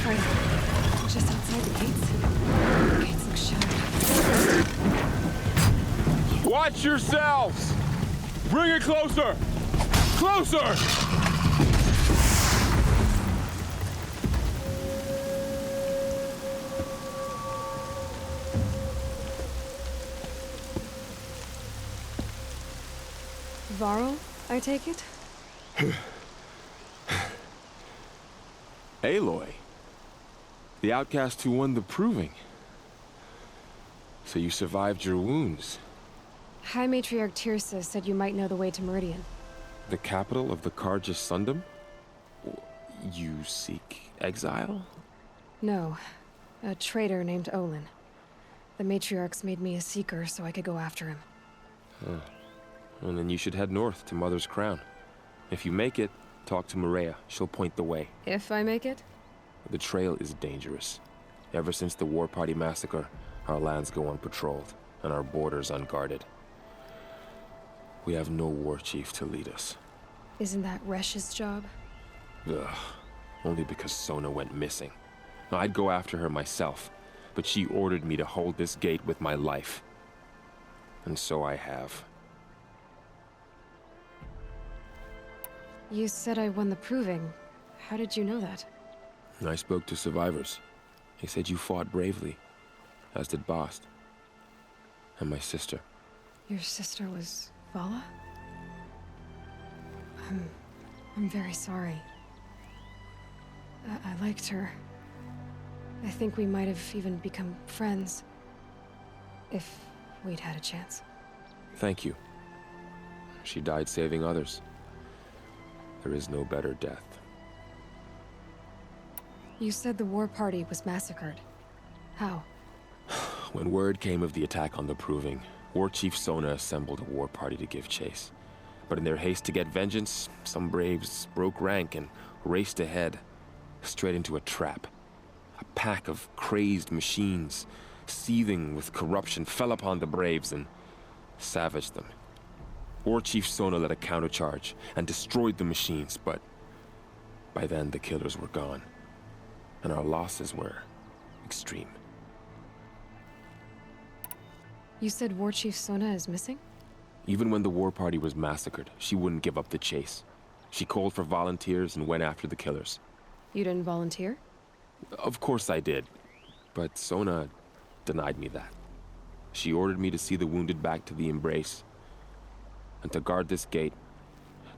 Right. Just outside the gates. The gates look shuttered. Watch yourselves! Bring it closer! Closer! Varl, I take it? Aloy. The outcast who won the proving. So you survived your wounds. High Matriarch Tirsa said you might know the way to Meridian. The capital of the Carja Sundom? You seek exile? No. A traitor named Olin. The Matriarchs made me a seeker so I could go after him. And then you should head north to Mother's Crown. If you make it, talk to Maria. She'll point the way. If I make it? The trail is dangerous. Ever since the War Party massacre, our lands go unpatrolled, and our borders unguarded. We have no war chief to lead us. Isn't that Resh's job? Ugh. Only because Sona went missing. I'd go after her myself, but she ordered me to hold this gate with my life. And so I have. You said I won the proving. How did you know that? I spoke to survivors. They said you fought bravely, as did Bast. And my sister. Your sister was Vala? I'm very sorry. I liked her. I think we might have even become friends. If we'd had a chance. Thank you. She died saving others. There is no better death. You said the war party was massacred. How? When word came of the attack on the Proving, War Chief Sona assembled a war party to give chase. But in their haste to get vengeance, some braves broke rank and raced ahead, straight into a trap. A pack of crazed machines, seething with corruption, fell upon the braves and savaged them. War Chief Sona led a countercharge and destroyed the machines, but by then the killers were gone, and our losses were extreme. You said War Chief Sona is missing? Even when the war party was massacred, she wouldn't give up the chase. She called for volunteers and went after the killers. You didn't volunteer? Of course I did, but Sona denied me that. She ordered me to see the wounded back to the Embrace, and to guard this gate,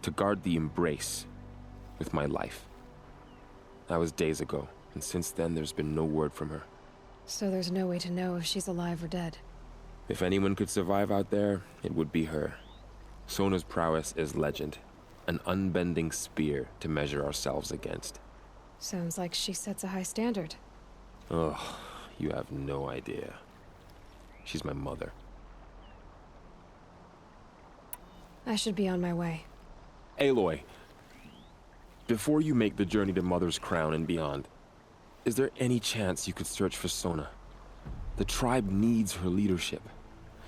to guard the Embrace with my life. That was days ago, and since then there's been no word from her. So there's no way to know if she's alive or dead. If anyone could survive out there, it would be her. Sona's prowess is legend, an unbending spear to measure ourselves against. Sounds like she sets a high standard. Ugh, you have no idea. She's my mother. I should be on my way. Aloy, before you make the journey to Mother's Crown and beyond, is there any chance you could search for Sona? The tribe needs her leadership.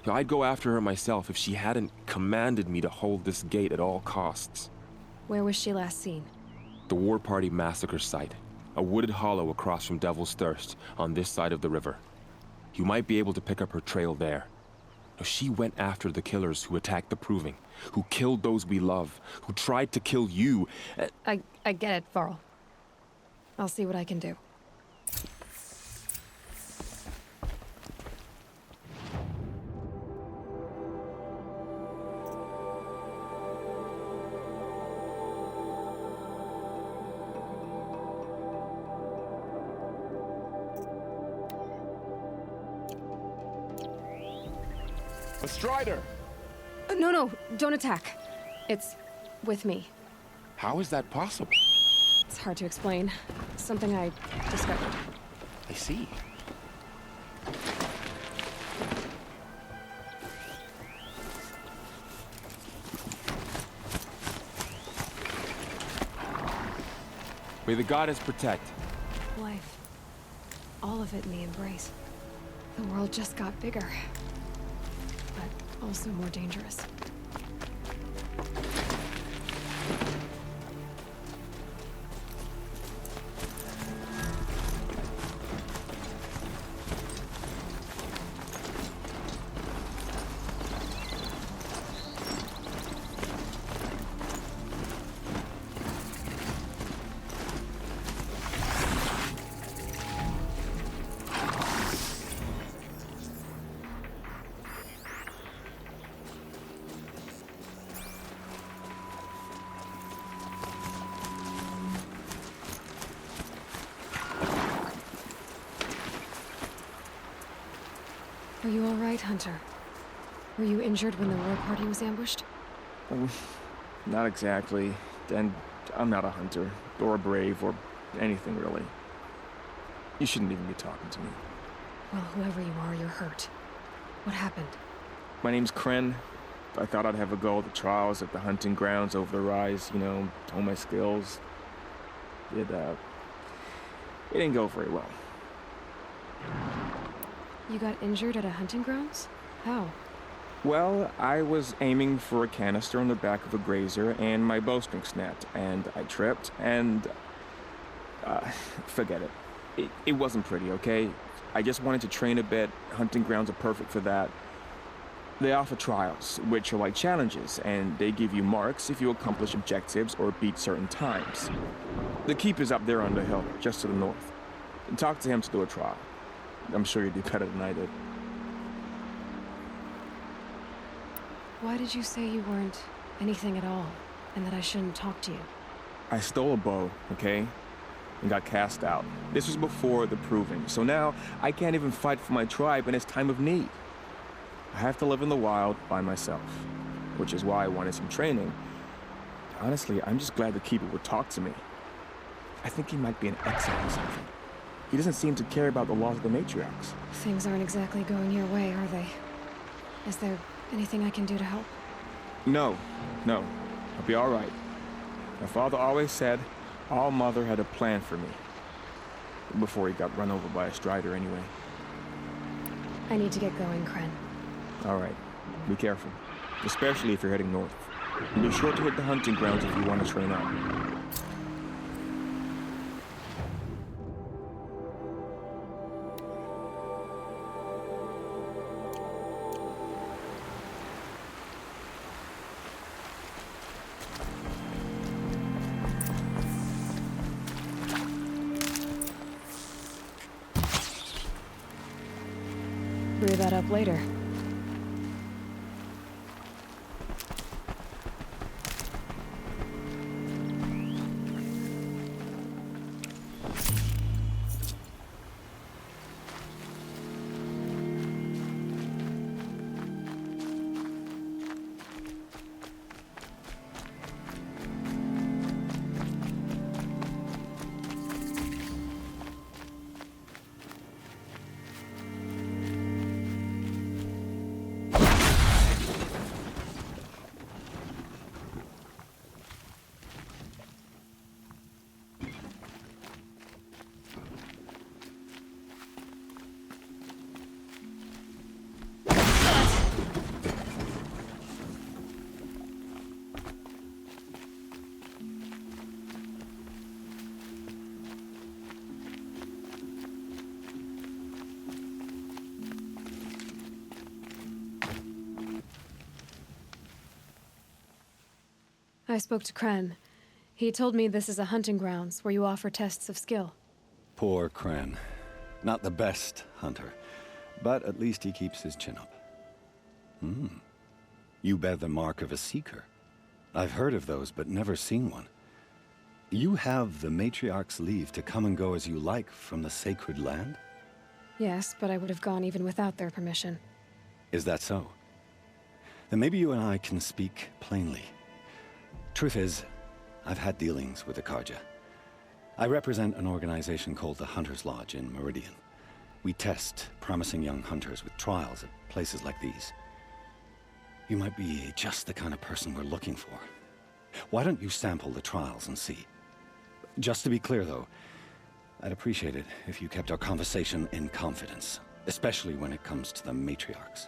I'd go after her myself if she hadn't commanded me to hold this gate at all costs. Where was she last seen? The War Party massacre site. A wooded hollow across from Devil's Thirst, on this side of the river. You might be able to pick up her trail there. She went after the killers who attacked the Proving, who killed those we love, who tried to kill you. I get it, Varl. I'll see what I can do. A Strider! No, don't attack. It's with me. How is that possible? It's hard to explain. Something I discovered. I see. May the goddess protect. Life. All of it in the Embrace. The world just got bigger. But also more dangerous. Are you all right, Hunter? Were you injured when the war party was ambushed? Not exactly. And I'm not a hunter, or a brave, or anything really. You shouldn't even be talking to me. Well, whoever you are, you're hurt. What happened? My name's Kren. I thought I'd have a go at the trials at the hunting grounds over the rise, you know, hone my skills. It didn't go very well. You got injured at a hunting grounds? How? Well, I was aiming for a canister on the back of a grazer, and my bowstring snapped, and I tripped, and... forget it. It wasn't pretty, okay? I just wanted to train a bit. Hunting grounds are perfect for that. They offer trials, which are like challenges, and they give you marks if you accomplish objectives or beat certain times. The keeper's up there on the hill, just to the north. Talk to him to do a trial. I'm sure you'd do better than I did. Why did you say you weren't anything at all, and that I shouldn't talk to you? I stole a bow, okay? And got cast out. This was before the proving, so now I can't even fight for my tribe in its time of need. I have to live in the wild by myself, which is why I wanted some training. Honestly, I'm just glad the keeper would talk to me. I think he might be an exile or something. He doesn't seem to care about the laws of the matriarchs. Things aren't exactly going your way, are they? Is there anything I can do to help? No. I'll be all right. My father always said All Mother had a plan for me. Before he got run over by a strider anyway. I need to get going, Kren. All right. Be careful. Especially if you're heading north. And be sure to hit the hunting grounds if you want to train up. Brew that up later. I spoke to Kren. He told me this is a hunting grounds where you offer tests of skill. Poor Kren. Not the best hunter, but at least he keeps his chin up. You bear the mark of a seeker. I've heard of those, but never seen one. You have the matriarch's leave to come and go as you like from the sacred land? Yes, but I would have gone even without their permission. Is that so? Then maybe you and I can speak plainly. Truth is, I've had dealings with the Karja. I represent an organization called the Hunter's Lodge in Meridian. We test promising young hunters with trials at places like these. You might be just the kind of person we're looking for. Why don't you sample the trials and see? Just to be clear, though, I'd appreciate it if you kept our conversation in confidence, especially when it comes to the matriarchs.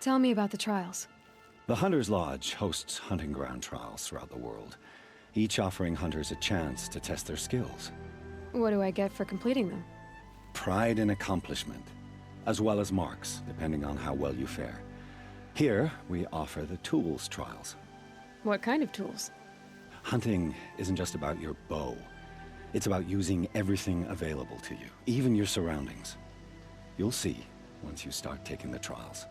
Tell me about the trials. The Hunter's Lodge hosts hunting ground trials throughout the world, each offering hunters a chance to test their skills. What do I get for completing them? Pride in accomplishment, as well as marks, depending on how well you fare. Here, we offer the tools trials. What kind of tools? Hunting isn't just about your bow. It's about using everything available to you, even your surroundings. You'll see once you start taking the trials.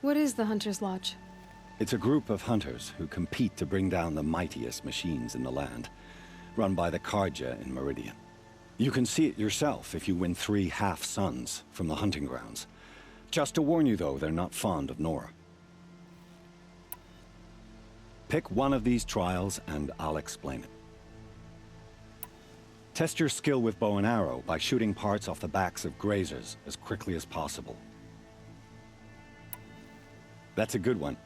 What is the Hunter's Lodge? It's a group of hunters who compete to bring down the mightiest machines in the land, run by the Karja in Meridian. You can see it yourself if you win 3 half-suns from the hunting grounds. Just to warn you, though, they're not fond of Nora. Pick one of these trials, and I'll explain it. Test your skill with bow and arrow by shooting parts off the backs of grazers as quickly as possible. That's a good one.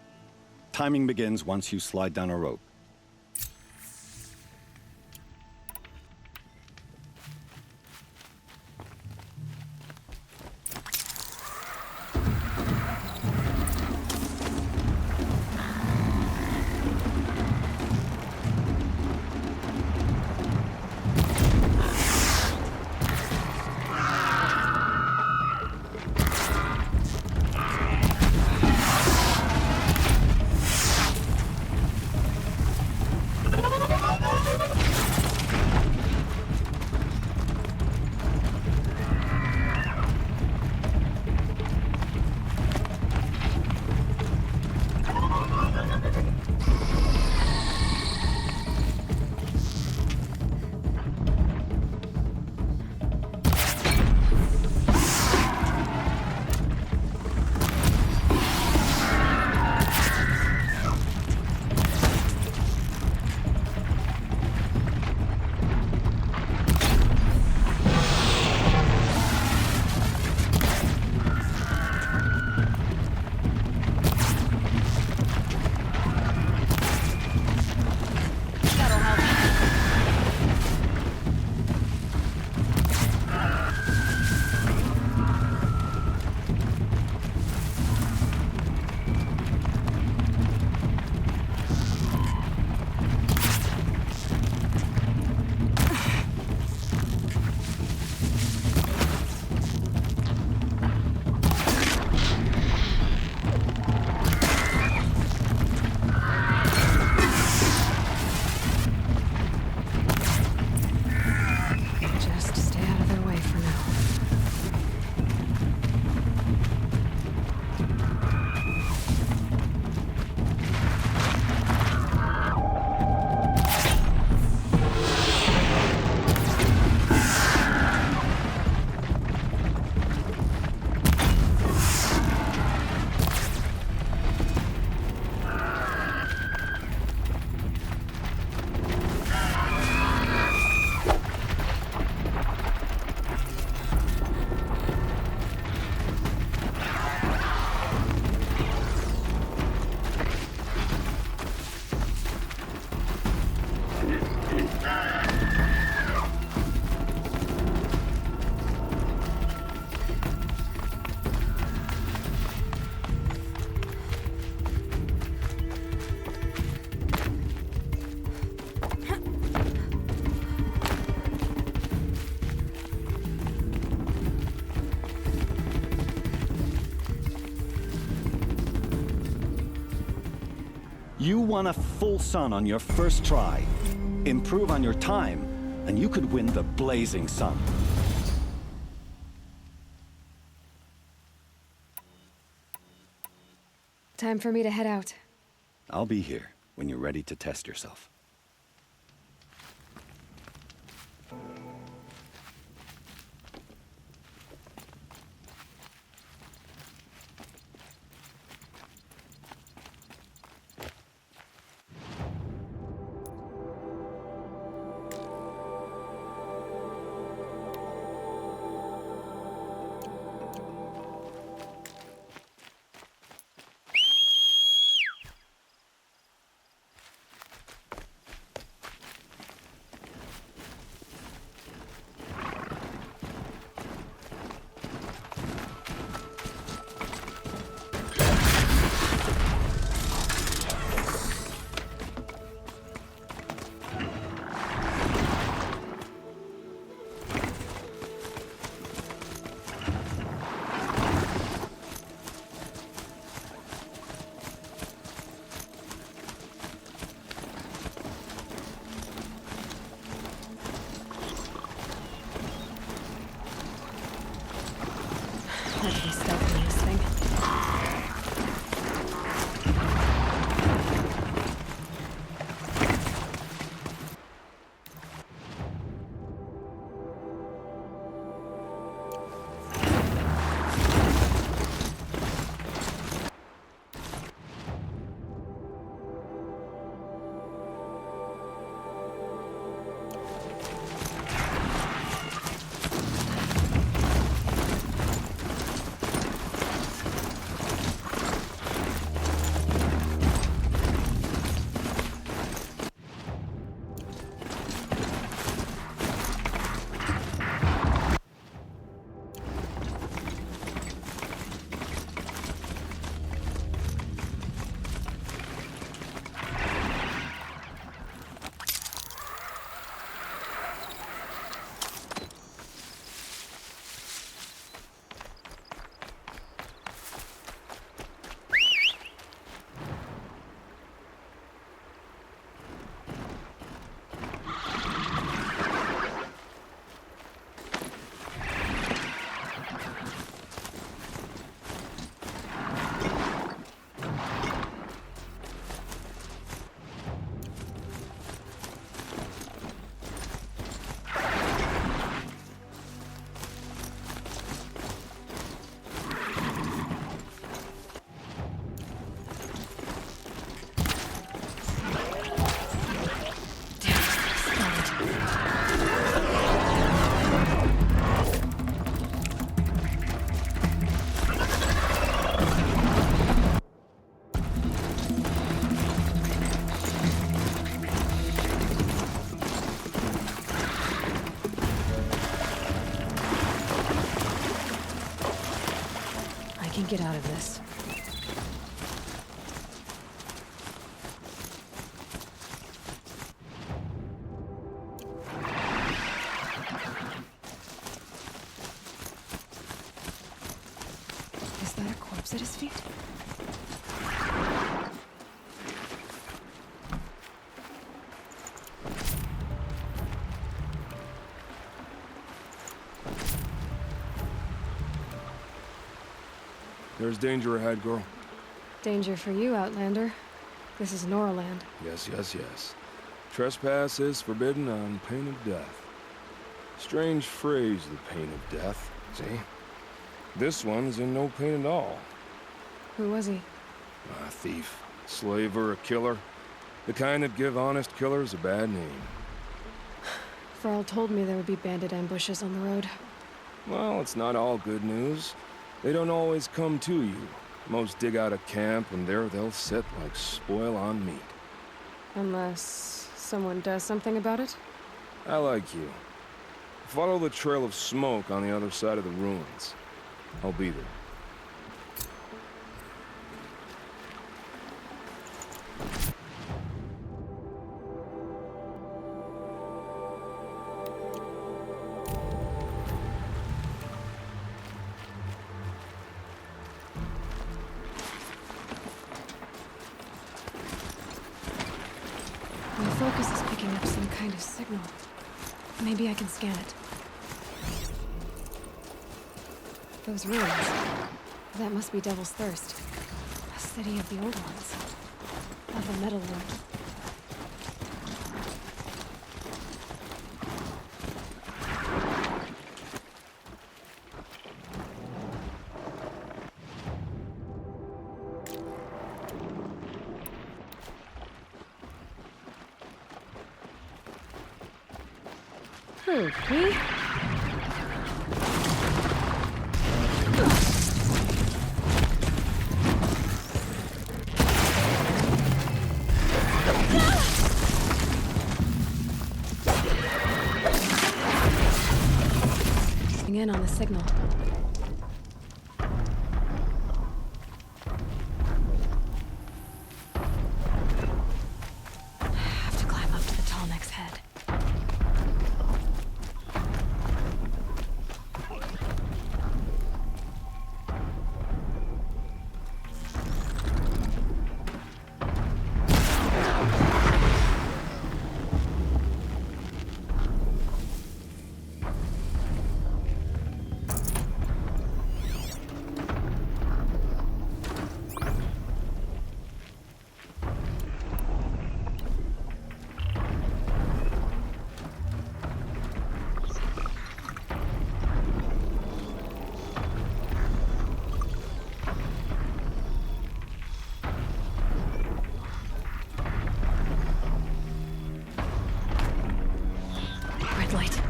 Timing begins once you slide down a rope. You won a full sun on your first try. Improve on your time, and you could win the Blazing Sun. Time for me to head out. I'll be here when you're ready to test yourself. get out of this. Is that a corpse at his feet? There's danger ahead, girl. Danger for you, Outlander. This is Noraland. Yes, yes, yes. Trespass is forbidden on pain of death. Strange phrase, the pain of death, see? This one's in no pain at all. Who was he? A thief, slaver, a killer. The kind that give honest killers a bad name. Varl told me there would be bandit ambushes on the road. Well, it's not all good news. They don't always come to you. Most dig out a camp, and there they'll sit like spoil on meat. Unless someone does something about it? I like you. Follow the trail of smoke on the other side of the ruins. I'll be there. My focus is picking up some kind of signal. Maybe I can scan it. Those ruins. That must be Devil's Thirst. A city of the old ones. Of a metal world. Me? In on the signal. Have to climb up to the tall neck's head. Light.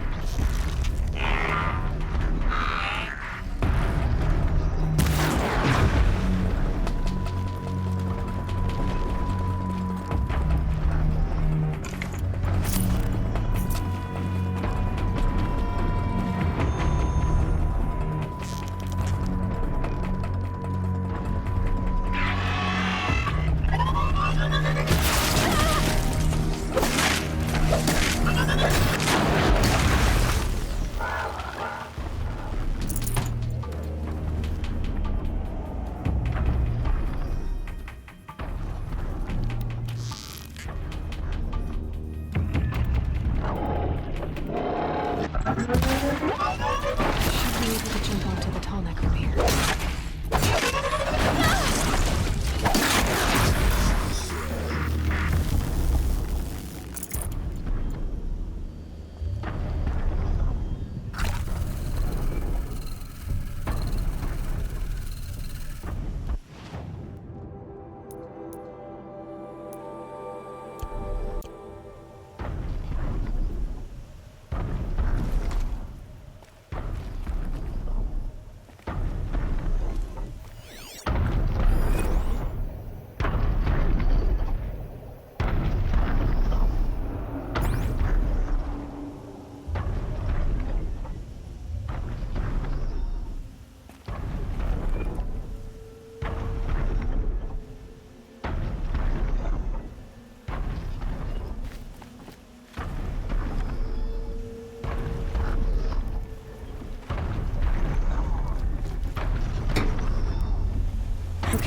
Should be able to jump onto the tall neck from here.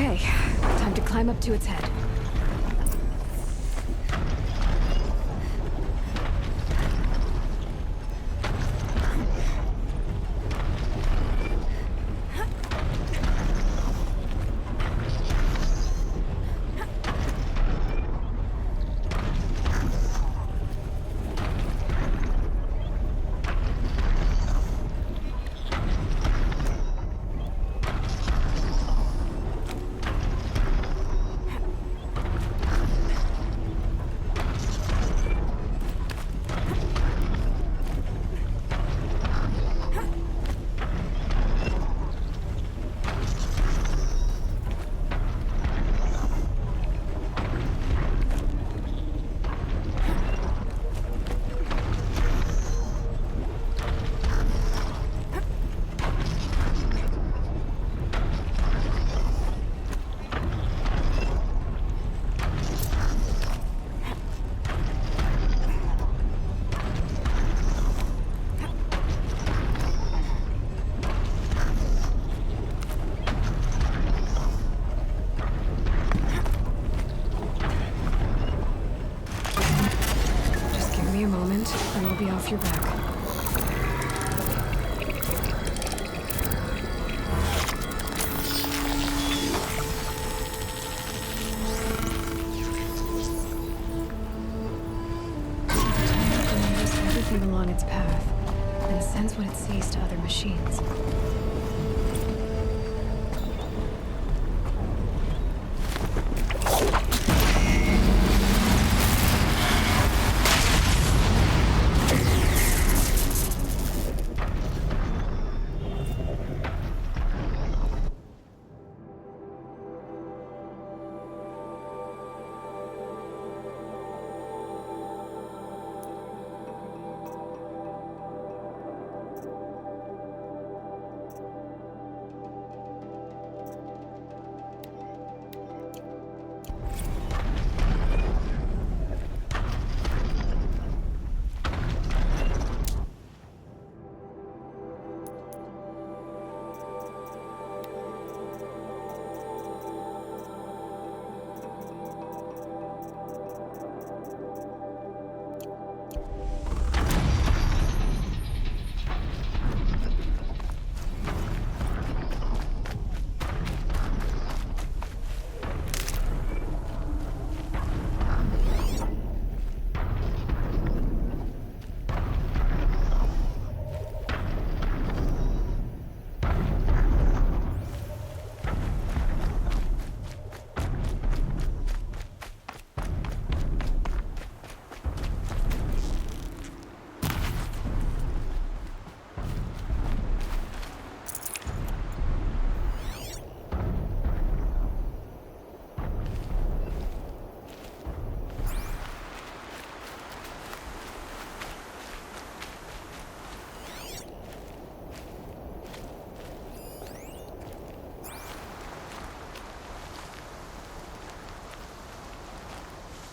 Okay, time to climb up to its head. Give me a moment, and I'll be off your back. Remembers everything along its path, and sends what it sees to other machines.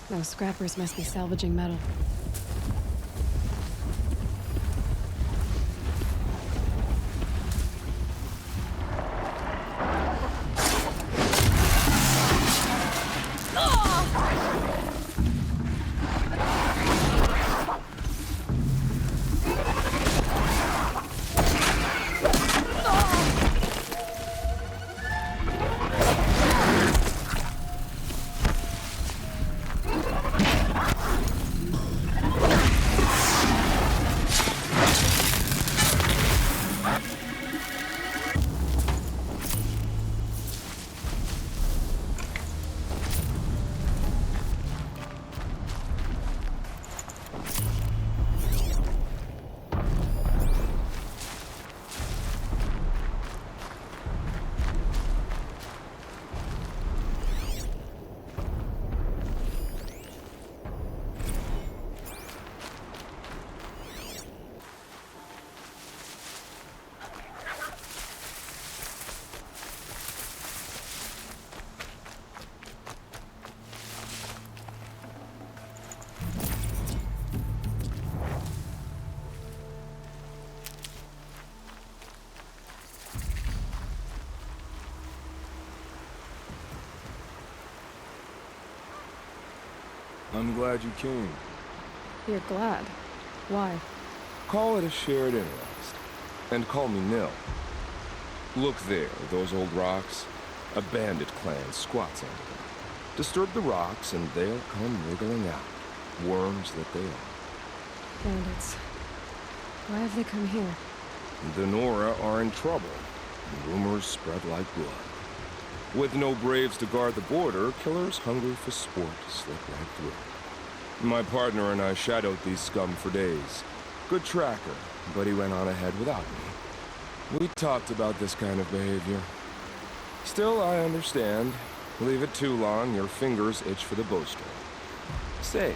Those scrappers must be salvaging metal. I'm glad you came. You're glad. Why? Call it a shared interest. And call me Nil. Look there, those old rocks. A bandit clan squats under them. Disturb the rocks and they'll come wriggling out. Worms that they are. Bandits. Why have they come here? The Nora are in trouble. Rumors spread like blood. With no braves to guard the border, killers hungry for sport slip right through. My partner and I shadowed these scum for days. Good tracker, but he went on ahead without me. We talked about this kind of behavior. Still, I understand. Leave it too long, your fingers itch for the bowstring. Say,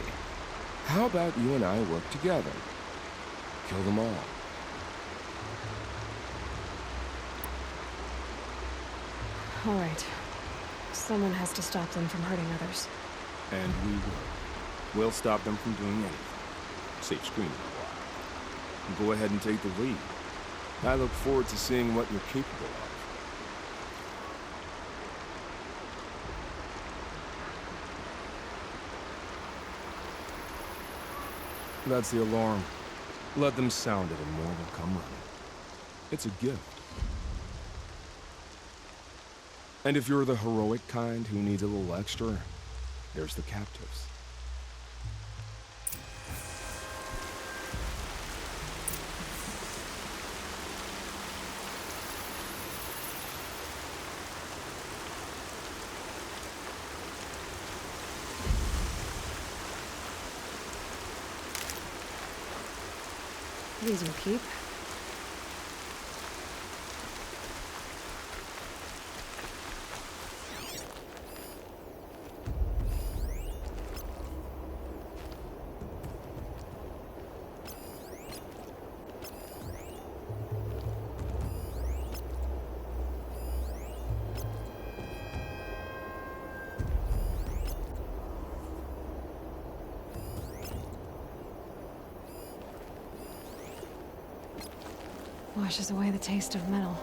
how about you and I work together? Kill them all. All right. Someone has to stop them from hurting others. And we will. We'll stop them from doing anything. Save screaming a while. Go ahead and take the lead. I look forward to seeing what you're capable of. That's the alarm. Let them sound it and more will come running. It's a gift. And if you're the heroic kind who needs a little extra, there's the captives. These will keep. Washes away the taste of metal.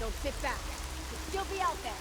Don't sit back. You'll still be out there.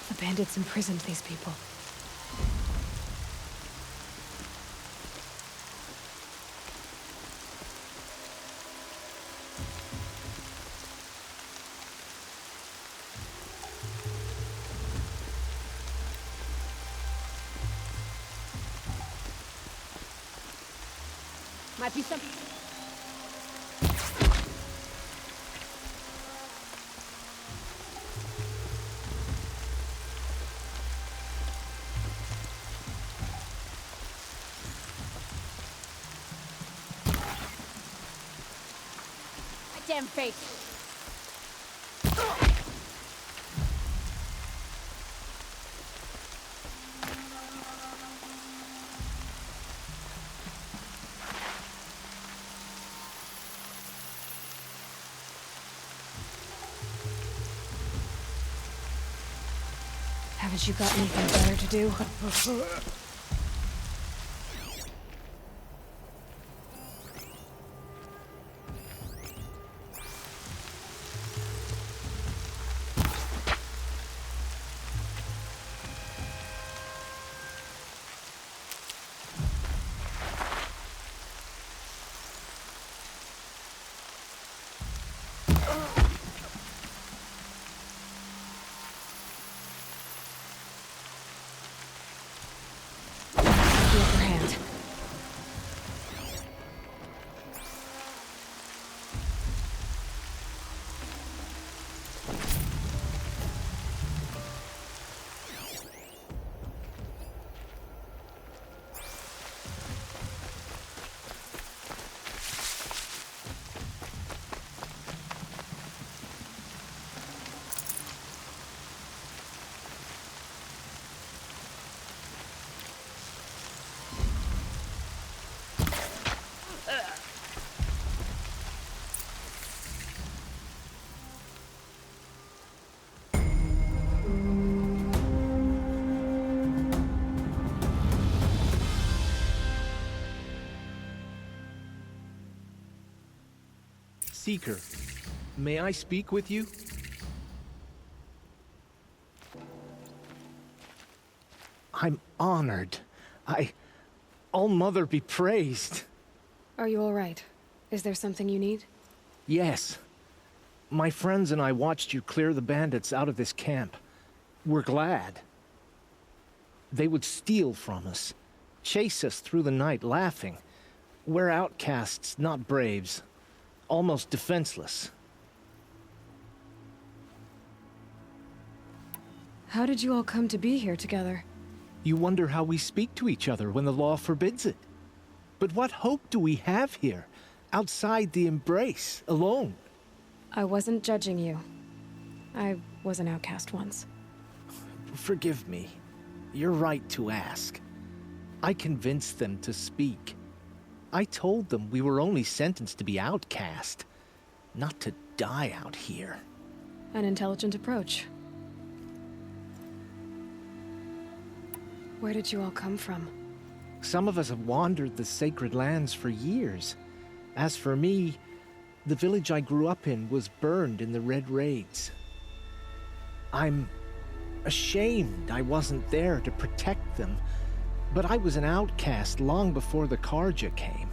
The bandits imprisoned these people. Might be some... Damn face. Haven't you got anything better to do? Seeker. May I speak with you? I'm honored. All-Mother be praised. Are you all right? Is there something you need? Yes. My friends and I watched you clear the bandits out of this camp. We're glad. They would steal from us, chase us through the night laughing. We're outcasts, not braves. Almost defenseless. How did you all come to be here together? You wonder how we speak to each other when the law forbids it. But what hope do we have here, outside the embrace, alone? I wasn't judging you. I was an outcast once. Forgive me. You're right to ask. I convinced them to speak. I told them we were only sentenced to be outcast, not to die out here. An intelligent approach. Where did you all come from? Some of us have wandered the sacred lands for years. As for me, the village I grew up in was burned in the Red Raids. I'm ashamed I wasn't there to protect them, but I was an outcast long before the Karja came.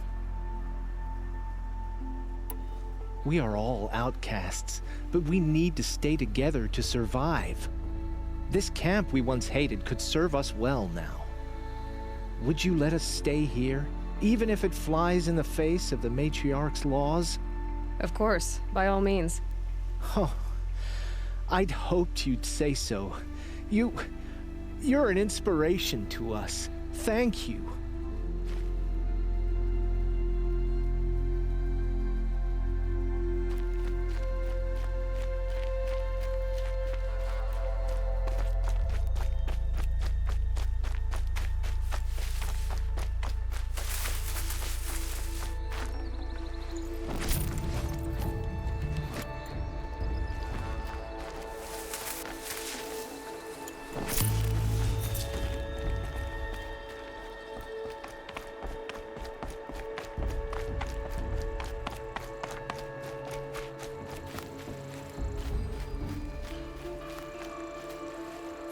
We are all outcasts, but we need to stay together to survive. This camp we once hated could serve us well now. Would you let us stay here, even if it flies in the face of the Matriarch's laws? Of course, by all means. Oh, I'd hoped you'd say so. You're an inspiration to us. Thank you.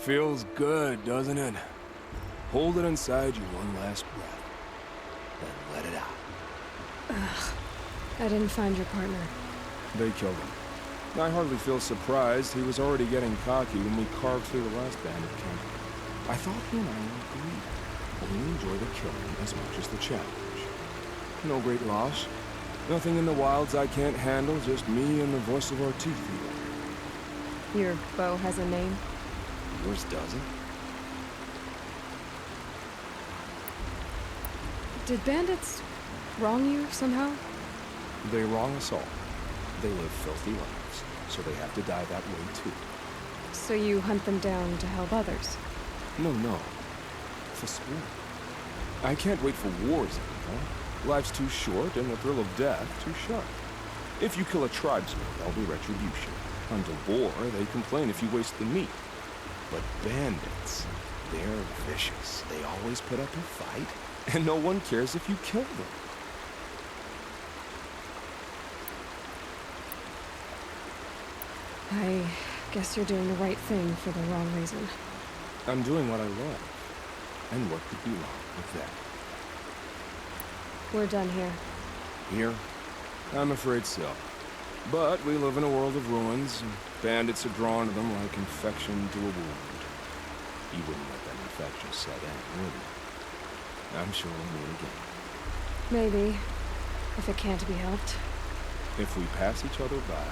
Feels good, doesn't it? Hold it inside you one last breath, then let it out. I didn't find your partner. They killed him. I hardly feel surprised. He was already getting cocky when we carved through the last bandit camp. I thought he and I agreed. Only enjoy the killing as much as the challenge. No great loss. Nothing in the wilds I can't handle, just me and the voice of our teeth. Your bow has a name? Yours doesn't? Did bandits wrong you somehow? They wrong us all. They live filthy lives, so they have to die that way too. So you hunt them down to help others? No. For sport. I can't wait for wars anymore. Life's too short and the thrill of death too sharp. If you kill a tribesman, there'll be retribution. Under war, they complain if you waste the meat. But bandits, they're vicious. They always put up a fight, and no one cares if you kill them. I guess you're doing the right thing for the wrong reason. I'm doing what I love. And what could be wrong with that? We're done here. Here? I'm afraid so. But we live in a world of ruins, and bandits are drawn to them like infection to a wound. You wouldn't let that infection set in, would you? I'm sure we'll meet again. Maybe, if it can't be helped. If we pass each other by,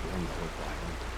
we'll know it violently.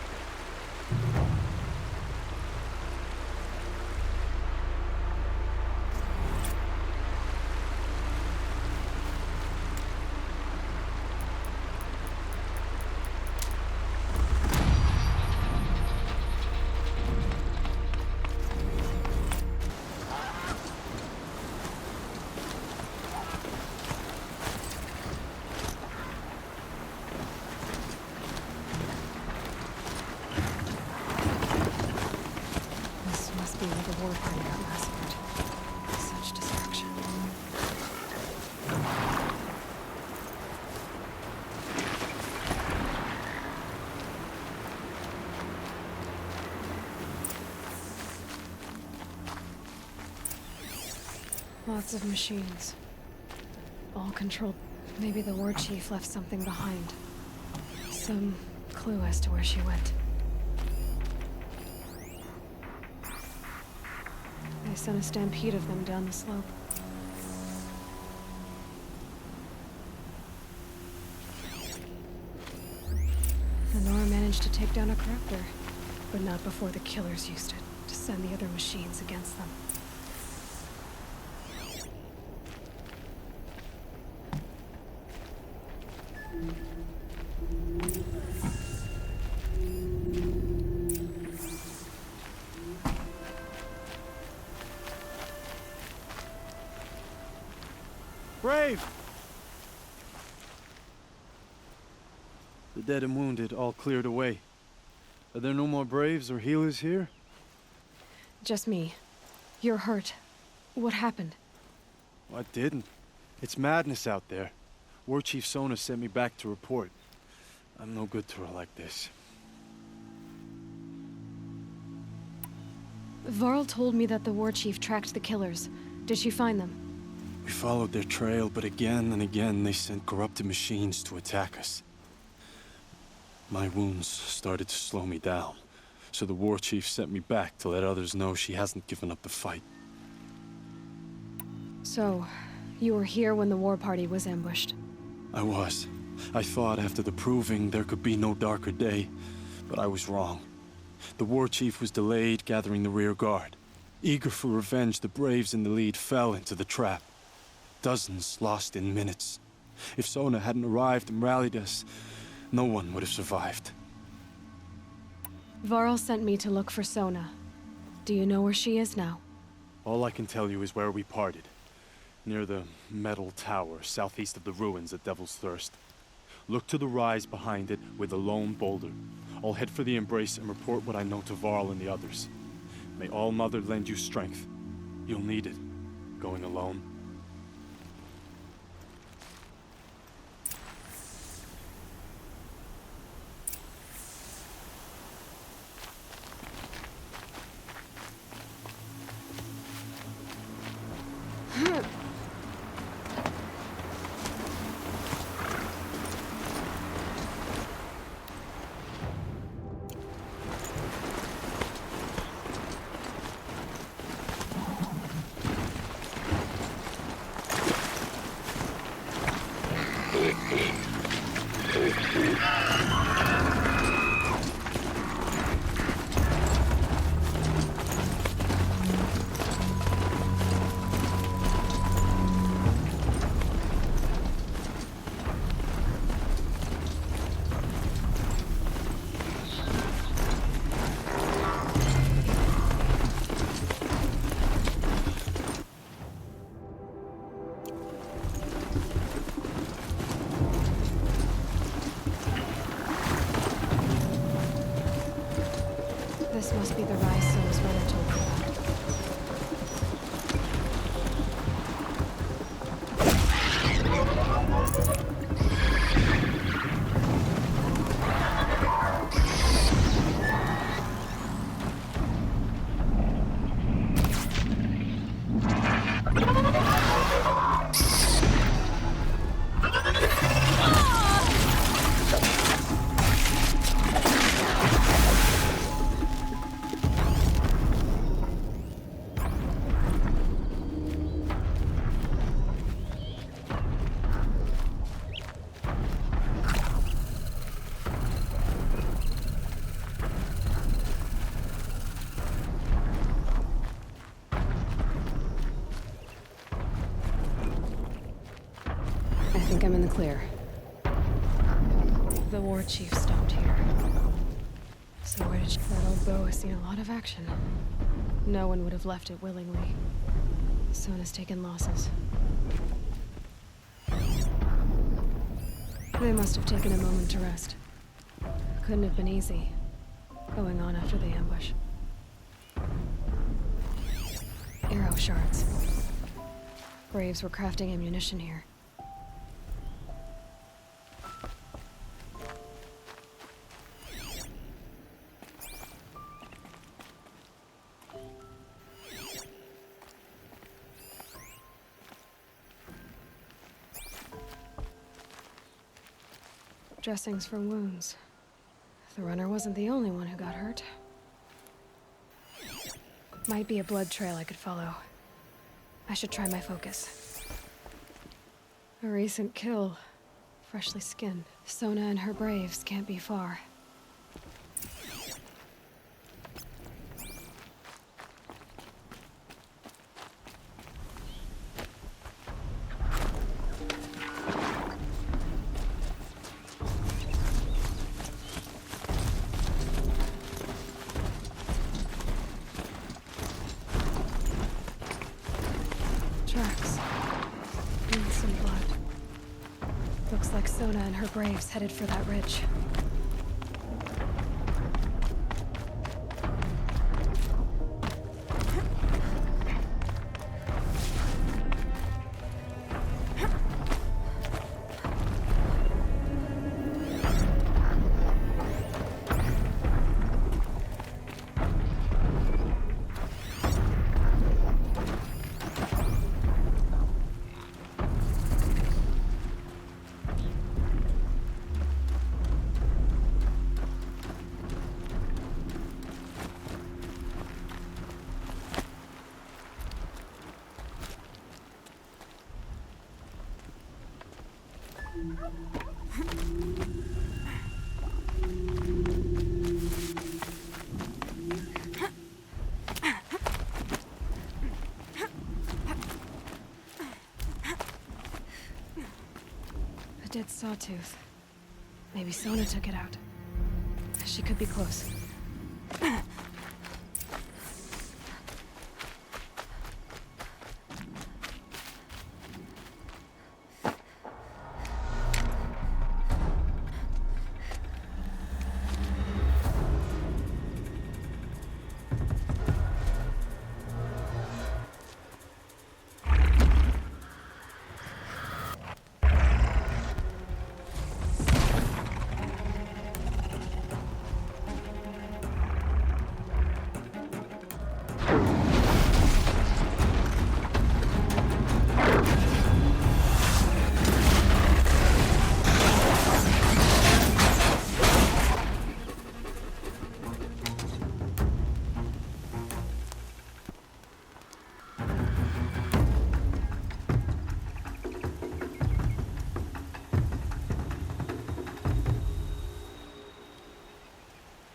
Lots of machines. All controlled. Maybe the war chief left something behind. Some clue as to where she went. They sent a stampede of them down the slope. Nora managed to take down a corruptor, but not before the killers used it to send the other machines against them. Brave! The dead and wounded all cleared away. Are there no more Braves or healers here? Just me. You're hurt. What happened? Well, I didn't. It's madness out there. War Chief Sona sent me back to report. I'm no good to her like this. Varl told me that the war chief tracked the killers. Did she find them? We followed their trail, but again and again they sent corrupted machines to attack us. My wounds started to slow me down, so the war chief sent me back to let others know she hasn't given up the fight. So, you were here when the war party was ambushed? I was. I thought after the proving there could be no darker day, but I was wrong. The war chief was delayed gathering the rear guard. Eager for revenge, the Braves in the lead fell into the trap. Dozens lost in minutes. If Sona hadn't arrived and rallied us, no one would have survived. Varl sent me to look for Sona. Do you know where she is now? All I can tell you is where we parted. Near the metal tower, southeast of the ruins at Devil's Thirst. Look to the rise behind it with a lone boulder. I'll head for the embrace and report what I know to Varl and the others. May All Mother lend you strength. You'll need it, going alone. This must be the rise Sona's brother told me about. I think I'm in the clear. The war chief stopped here. So where did she... That old bow has seen a lot of action. No one would have left it willingly. Sona's taken losses. They must have taken a moment to rest. Couldn't have been easy, going on after the ambush. Arrow shards. Braves were crafting ammunition here. Dressings for wounds. The runner wasn't the only one who got hurt. Might be a blood trail I could follow. I should try my focus. A recent kill. Freshly skinned. Sona and her braves can't be far. Tracks. And some blood. Looks like Sona and her braves headed for that ridge. A dead sawtooth. Maybe Sona took it out. She could be close.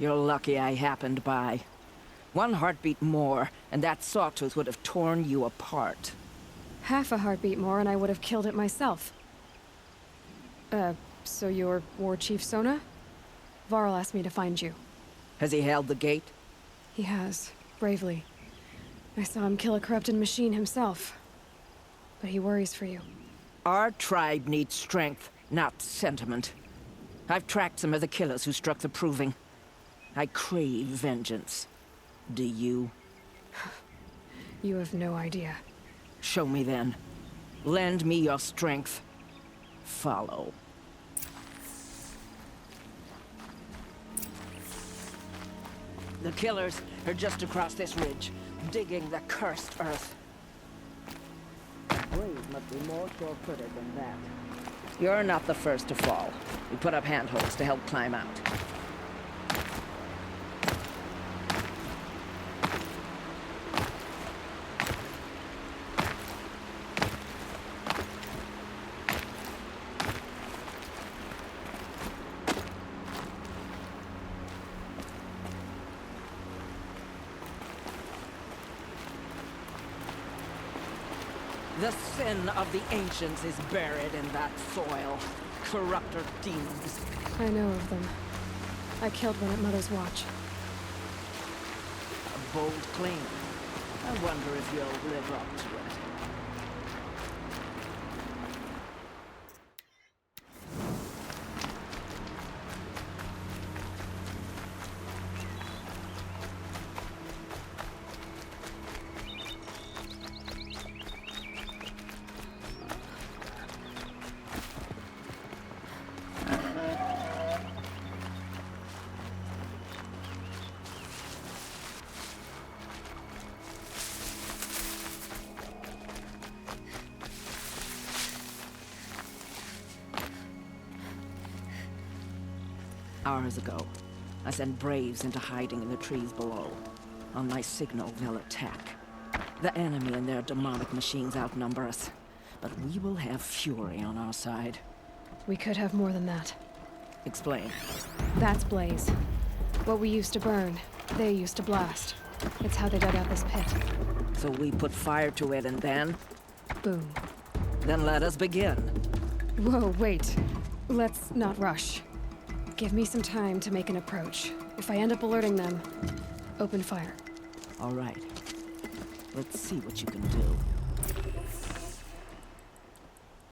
You're lucky I happened by. One heartbeat more, and that sawtooth would have torn you apart. Half a heartbeat more and I would have killed it myself. So you're War Chief Sona? Varl asked me to find you. Has he held the gate? He has, bravely. I saw him kill a corrupted machine himself. But he worries for you. Our tribe needs strength, not sentiment. I've tracked some of the killers who struck the Proving. I crave vengeance. Do you? You have no idea. Show me then. Lend me your strength. Follow. The killers are just across this ridge, digging the cursed earth. Braves must be more sure-footed than that. You're not the first to fall. We put up handholds to help climb out. The sin of the ancients is buried in that soil. Corrupter demons. I know of them. I killed one at Mother's watch. A bold claim. I wonder if you'll live up to it. Hours ago, I sent Braves into hiding in the trees below. On my signal, they'll attack. The enemy and their demonic machines outnumber us, but we will have fury on our side. We could have more than that. Explain. That's Blaze. What we used to burn, they used to blast. It's how they dug out this pit. So we put fire to it and then? Boom. Then let us begin. Whoa, wait. Let's not rush. Give me some time to make an approach. If I end up alerting them, open fire. All right. Let's see what you can do.